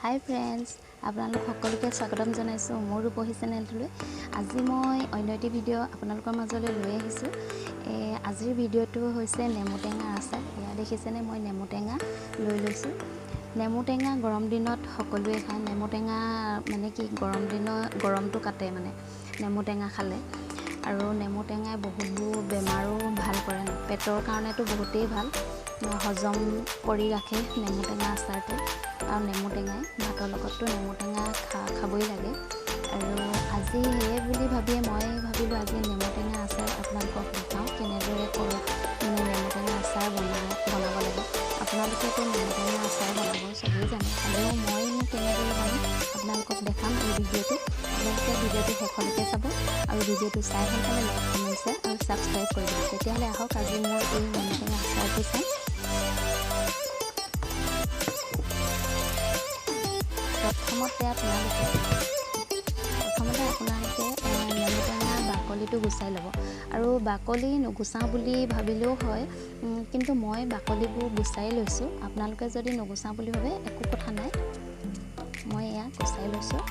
হাই friends, আপোনালোক সকলোকে স্বাগতম জনাইছোঁ মোৰ ৰূপহী চেনেলটোলৈ। আজি মই অন্য এটি ভিডিঅ' আপোনালোকৰ মাজলৈ লৈ আহিছোঁ। আজিৰ ভিডিঅ'টো হৈছে নেমু টেঙা আচাৰ। এয়া দেখিছেনে, মই নেমু টেঙা লৈ লৈছোঁ। নেমু টেঙা গৰম দিনত সকলোৱে খায়। নেমু টেঙা মানে কি, গৰমটো কাটে মানে নেমু টেঙা খালে। আৰু নেমু টেঙাই বহুতবোৰ বেমাৰো ভাল কৰে। পেটৰ কাৰণেতো বহুতেই ভাল, হজম কৰি ৰাখে নেমু টেঙা আচাৰটো। আৰু নেমু টেঙাই ভাতৰ লগততো নেমু টেঙা খাবই লাগে। আৰু আজি সেয়ে বুলি ভাবিয়ে মই ভাবিলোঁ আজি নেমু টেঙা আচাৰ আপোনালোকক দেখাওঁ, কেনেদৰে নেমু টেঙা আচাৰ বনাব লাগে। আপোনালোকেতো নেমু টেঙা আচাৰ বনাব চবেই জানে, হ'লেও মইনো কেনেদৰে বনাম আপোনালোকক দেখাম এই ভিডিঅ'টোত। আপোনালোকে ভিডিঅ'টো শেষলৈকে চাব আৰু ভিডিঅ'টো চাই সোনকালে লাইক, কমেণ্ট, শ্বেয়াৰ আৰু ছাবস্ক্ৰাইব কৰি দিব। তেতিয়াহ'লে আহক আজি মোৰ এই নেমু টেঙা আচাৰটো চাম। প্ৰথমতে আপোনালোকে নেমু টেঙাৰ বাকলিটো গুচাই ল'ব। আৰু বাকলি নুগুচাওঁ বুলি ভাবিলেও হয়, কিন্তু মই বাকলিবোৰ গুচাই লৈছোঁ। আপোনালোকে যদি নুগুচাওঁ বুলি ভাবে একো কথা নাই, মই এয়া গুচাই লৈছোঁ।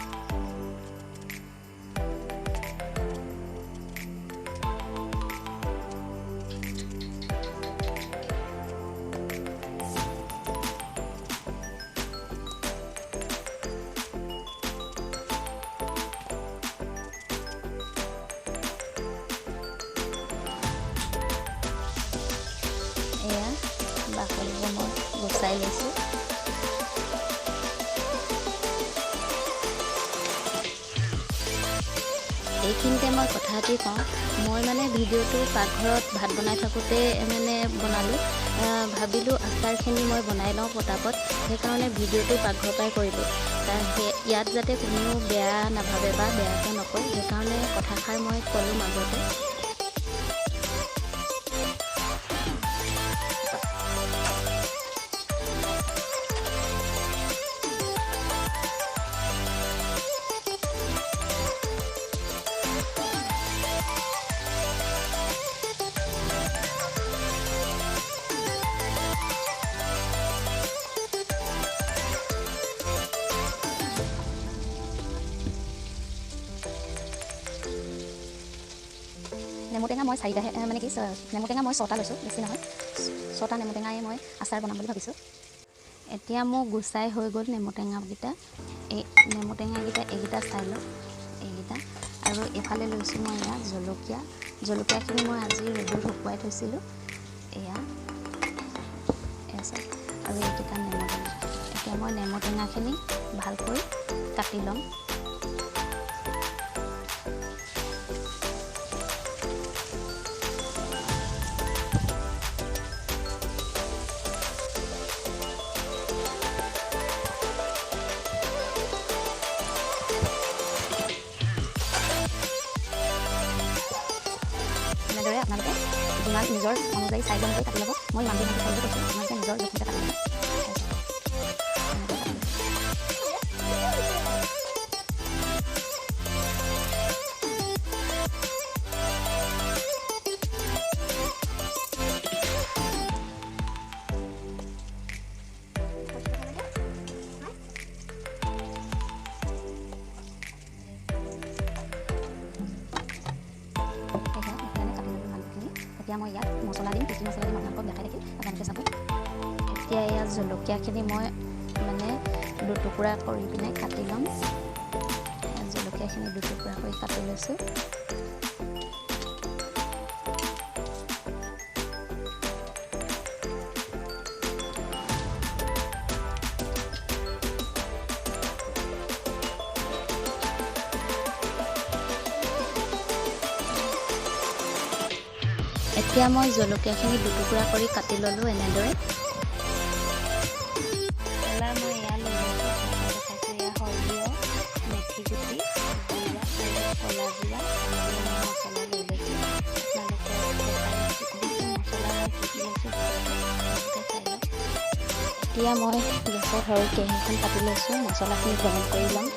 এয়া বাকলিবোৰ মই গুচাই লৈছোঁ। এইখিনিতে মই কথা এটি কওঁ, মই মানে ভিডিঅ'টো পাকঘৰত ভাত বনাই থাকোঁতে মানে বনালোঁ। ভাবিলোঁ আচাৰখিনি মই বনাই লওঁ পটাপট, সেইকাৰণে ভিডিঅ'টো পাকঘৰৰ পৰাই কৰিলোঁ। ইয়াত যাতে কোনেও বেয়া নাভাবে বা বেয়াকৈ নকয়, সেইকাৰণে কথাষাৰ মই ক'লোঁ মাজতে। নেমু টেঙা মই নেমু টেঙা মই 6টা লৈছোঁ, বেছি নহয়। 6টা নেমু টেঙাই মই আচাৰ বনাম বুলি ভাবিছোঁ। এতিয়া মোৰ গুচাই হৈ গ'ল নেমু টেঙাকেইটা। এই নেমু টেঙাকেইটা এইকেইটা চাই লওঁ, এইকেইটা। আৰু এইফালে লৈছোঁ মই এয়া জলকীয়াখিনি মই আজি ৰ'দত শুকুৱাই থৈছিলোঁ। এয়া চাওক, আৰু এইকেইটা নেমু টেঙা। এতিয়া মই নেমু টেঙাখিনি ভালকৈ কাটি ল'ম। এনেদৰে আপোনালোকে যিমান নিজৰ অনুযায়ী চাইজ অনুযায়ী কাটি ল'ব। মই ইমান দিন চাইজত কৈছোঁ, আপোনালোকে নিজৰ জোখমতে কাটি ল'ব। এতিয়া মই ইয়াত মছলা দিম, কি কি মছলা দিম আপোনালোকক দেখাই থাকিম, আপোনালোকে চাব। এতিয়া ইয়াত জলকীয়াখিনি মই মানে দুটুকুৰা কৰি পিনে কাটি ল'ম। জলকীয়াখিনি দুটুকুৰা কৰি কাটি লৈছোঁ। এতিয়া মই জলকীয়াখিনি দুটুকুৰা কৰি কাটি ল'লোঁ এনেদৰে। মছলা মই এয়া লৈ লৈছোঁ, দেখাইছোঁ। এয়া সৰিয়হ, মেথি গুটি, জিৰা আৰু ক'লা জিৰা, মছলা লৈ লৈছোঁ। আপোনালোকে মছলা মই কি কি লৈছোঁ চাই লওক। এতিয়া মই গেছত সৰু কেৰাহীখন পাতি লৈছোঁ, মছলাখিনি গৰম কৰি ল'ম।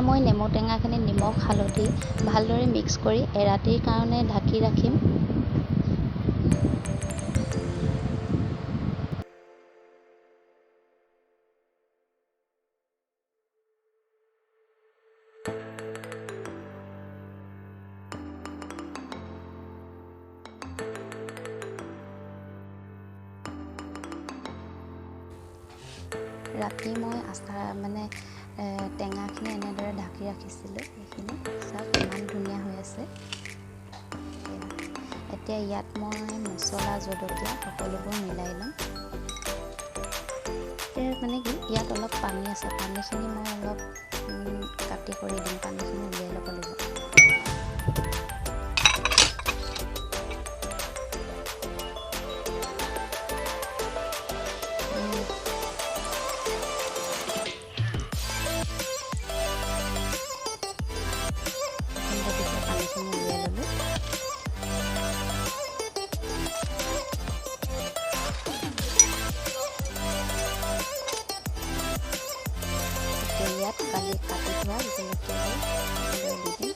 মই নেমু টেঙাখিনি নিমখ হালধি ভালদৰে মিক্স কৰি এৰাতিৰ কাৰণে ঢাকি ৰাখিম। ৰাতি মই আচাৰ টেঙাখিনি এনেদৰে ঢাকি ৰাখিছিলোঁ। এইখিনি চাওক ইমান ধুনীয়া হৈ আছে। এতিয়া ইয়াত মই মছলা জলকীয়া সকলোবোৰ মিলাই ল'ম। কি ইয়াত অলপ পানী আছে, পানীখিনি মই অলপ কাটি কৰি দিম, পানীখিনি উলিয়াই ল'ব লাগিব। ইয়াত কাটি থোৱা জলকীয়াবোৰ দি দিম।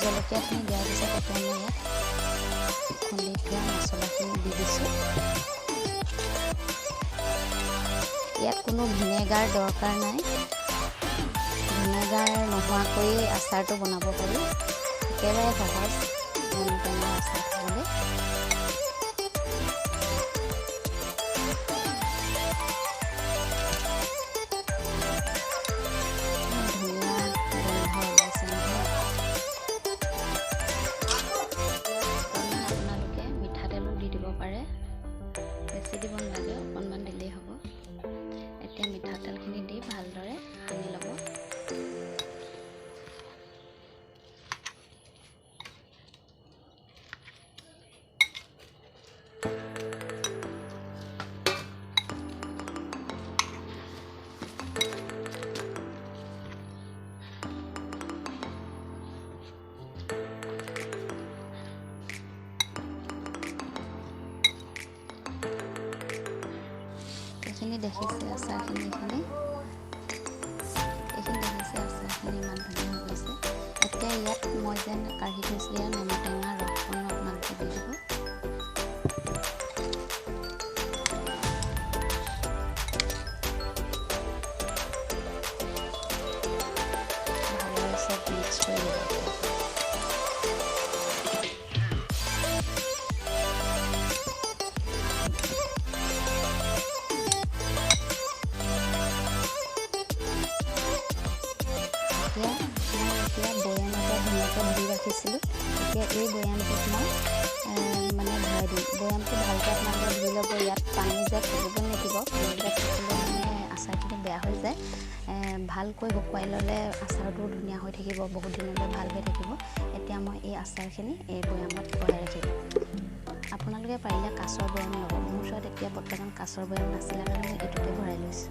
জলকীয়াখিনি দিয়াৰ পিছত এতিয়া মই ইয়াত খুন্দি থোৱা মছলাখিনি দি দিছোঁ। ইয়াত কোনো ভিনেগাৰ দৰকাৰ নাই। ভিনেগাৰ নোহোৱাকৈ আচাৰটো বনাব পাৰি। একেবাৰে সহজ নেমু টেঙাৰ আচাৰ খাবলৈ। বেছি দিব নালাগে, অকণমান দিলেই হ'ব। এতিয়া মিঠাতেলখিনি দি ভালদৰে সানি ল'ব। এইখিনি দেখিছে আচাৰখিনি, এইখিনি দেখিছে আচাৰখিনি ইমান ধুনীয়া হৈ গৈছে। এতিয়া ইয়াত মই যেন কাঢ়ি থৈছিলোঁ ইয়াত নেমু টেঙা ৰসকণ আপোনালোকে দি দিব। ভালদৰে চব মিক্স কৰি দিব। এতিয়া বৈয়াম এটা ধুনীয়াকৈ ধুই ৰাখিছিলোঁ। এতিয়া এই বৈয়ামটোত মই ভৰাই দিম। বৈয়ামটো ভালকৈ আপোনালোকে ধুই ল'ব। ইয়াত পানী যে থাকিব নিদিব, পানীবিলাক থাকিলে আচাৰখিনি বেয়া হৈ যায়। ভালকৈ শুকুৱাই ল'লে আচাৰটো ধুনীয়া হৈ থাকিব, বহুত দিনলৈ ভাল হৈ থাকিব। এতিয়া মই এই আচাৰখিনি এই বৈয়ামত ভৰাই ৰাখিম। আপোনালোকে পাৰিলে কাঁচৰ বৈয়াম ল'ব। মোৰ ওচৰত এতিয়া বৰ্তমান কাঁচৰ বৈয়াম নাছিলে কাৰণে মই এইটোতে ভৰাই লৈছোঁ।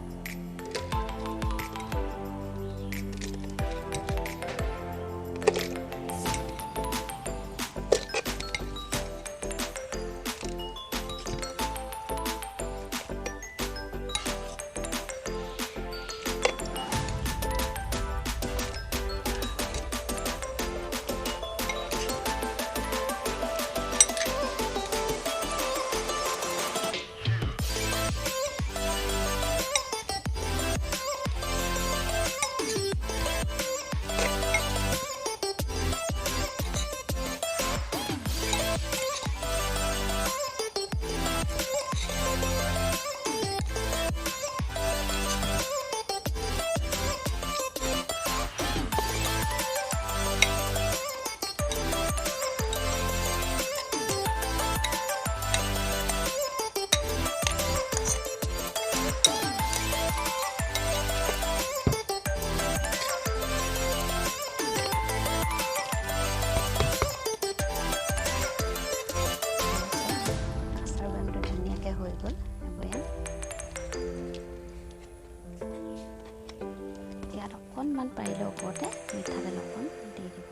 অকণমান পাৰিলে ওপৰতে মিঠাতেল অকণ দি দিব।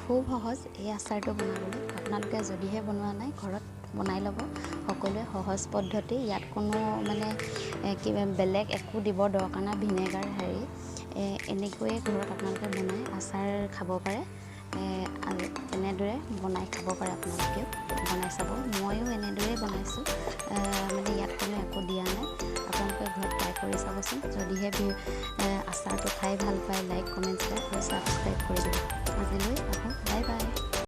খুব সহজ এই আচাৰটো বনাবলৈ। আপোনালোকে যদিহে বনোৱা নাই ঘৰত বনাই ল'ব। সকলোৱে সহজ পদ্ধতি, ইয়াত কোনো মানে বেলেগ একো দিব দৰকাৰ নাই, ভিনেগাৰ এনেকৈয়ে ঘৰত আপোনালোকে বনাই আচাৰ খাব পাৰে। আৰু এনেদৰে বনাই খাব পাৰে, আপোনালোকেও বনাই চাব। ময়ো এনেদৰেই বনাইছোঁ, মানে ইয়াত কোনো একো দিয়া নাই। আপোনালোকে ঘৰত ট্ৰাই কৰি চাবচোন। যদিহে আচাৰটো খাই ভাল পায়, লাইক কমেণ্ট শ্বেয়াৰ আৰু ছাবস্ক্ৰাইব কৰি দিব। আজিলৈ আহোঁ, বাই বাই।